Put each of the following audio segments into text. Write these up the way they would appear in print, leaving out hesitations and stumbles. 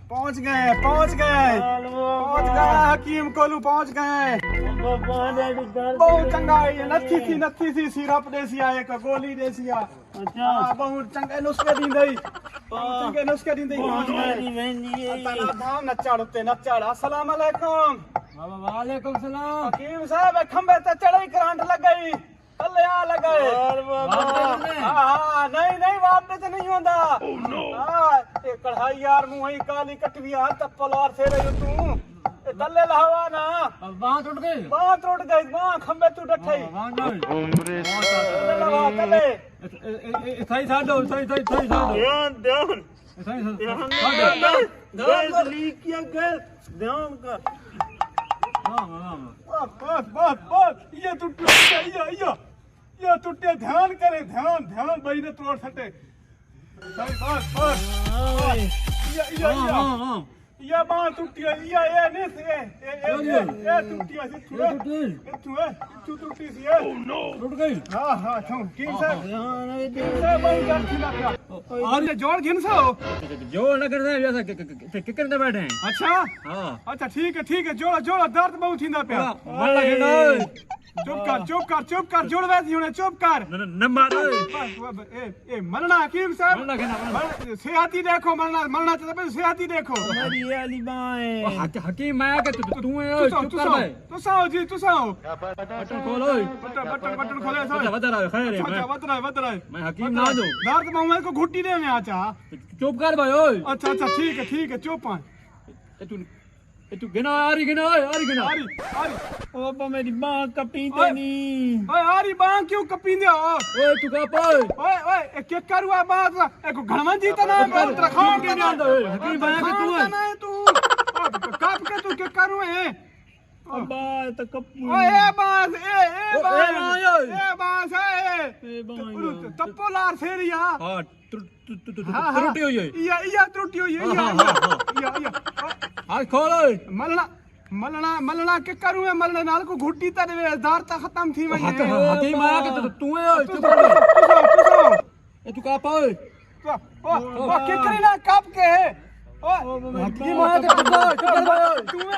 पहुंच गए हकीम कोलू पहुंच गए। बहुत चंगा है, नथी सी सिरप देसी आ, एक गोली देसी आ। अच्छा बहुत चंगे नुस्खे दींदई, चंगे नुस्खे दींदई। पहुंच गए। धाम नचाड़ उत्ते नचाड़। अस्सलाम वालेकुम। वालेकुम सलाम। हकीम साहब खंबे ते चढ़ई करंट लग गई, थल्ले आ लग गए। नहीं वापने से नहीं होंदा। ये कढ़ाई यार मुंह ही काली कटवी हाथ तप्पल और से रही तू थल्ले लहवा ना। बांह टूट गई, बांह खंबे तू डठई थल्ले इथाई छाड़ो ध्यान कर। बस ये टूटे ध्यान करे, ध्यान भाई ने तोड़ सटे। बस ये बांह टूटी है, ये नहीं से ये टूटी है तू टूटी सी है। टूट गई। हां किन से बहुत गलती लगा। और ये जोड़ घिन सो जोड़ न करदा है ऐसा किकर दे बैठे हैं। अच्छा हां अच्छा ठीक है जोड़ा दर्द बहुत थींदा पिया। मन लगे चुप कर जोड़ वैसी होने चुप कर न मारो। ए मरना हकीम साहब सेहती देखो, मरना चाहिए सेहती देखो। मेरी वाली बाएं हकीम माया के तू है चुप कर बे। तू साओ बटन खोलो, बटन खोले साहब। बता रहा है खैर है। बता रहा है मैं हकीम ना दो दर्द में को घुट्टी दे में आचा। चुप कर भाई। ओए अच्छा ठीक है चुप तू गिना आ रही ओ मेरी बांह कपींदे नी। ओए आरी बांह क्यों कपींदे हो? ओए तू का पाए ओए के करुआ बात एको घणवन जी तना बहुत रखा के ना दो हकीम माया के तू है तू कब के तू के करू है। अब्बा तो कपू ओए बास ए तप्पो लार फेरिया। हां त्रुटि हुई है। या त्रुटि हुई है। हाथ खोलो। मलना के करू है, मलने नाल को घुट्टी त देवे दार त खत्म थी वने। हकीम आया के तू है चुप कर। ए तू का पाए ओ के करीना कब के ओ हकीम आया के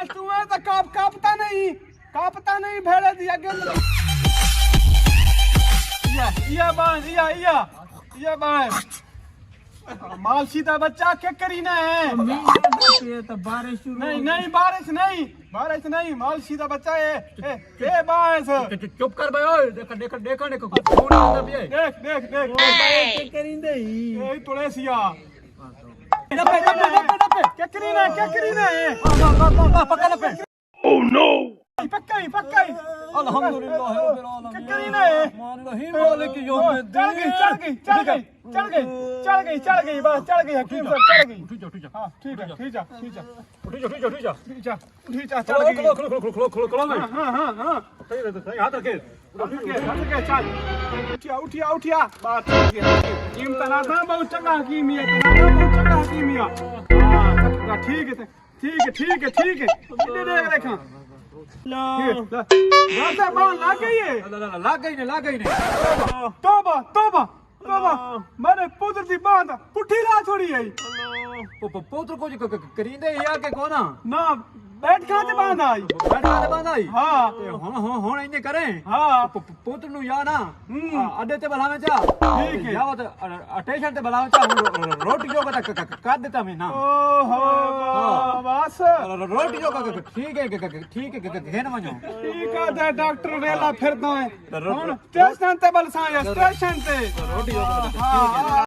तू है त कापता नहीं भेड़े दिया के। ये बांस मालसी दा बच्चा के करीना है। ये तो बारिश शुरू नहीं बारिश नहीं मालसी दा बच्चा है। ए बांस चुप कर भाई। ओए देखो कौन आता भी है। देख के करिंदे ए तोड़े सिया के करीना है। पकड़ पे। ओह नो पक्का ही अल्हम्दुलिल्लाह रब्बिल आलमीन। के करीना है मान रहीम मालिक यौमिद्दीन। चढ़ गई बस चढ़ गई हकीम साहब चढ़ गई। उठ जा। हां ठीक है उठ जा चढ़ गई। खोलो हां सही हाथ रखे चल उठिया बात हकीम तना था बहुत चंगा हकीमिया हां ठीक है इधर देखा रास्ता बांध लाग गई ने। तौबा मैंने पुत्र दी बांध पुठी ला छोड़ी है। पुत्र को करिंदे या के कोना ना बैठ खाते बांध आई। हां हुन इने करें। हां पुत्र नु या ना अड्डे ते बुलावे चा। ठीक है जावत स्टेशन ते बुलावे चा। रोटी जो कर देता मैं ना। ओहो बस रोटी जो ठीक है घेन वणो। ठीक है डॉक्टर वेला फिरदा है हुन स्टेशन ते बलसा स्टेशन ते रोटी जो हां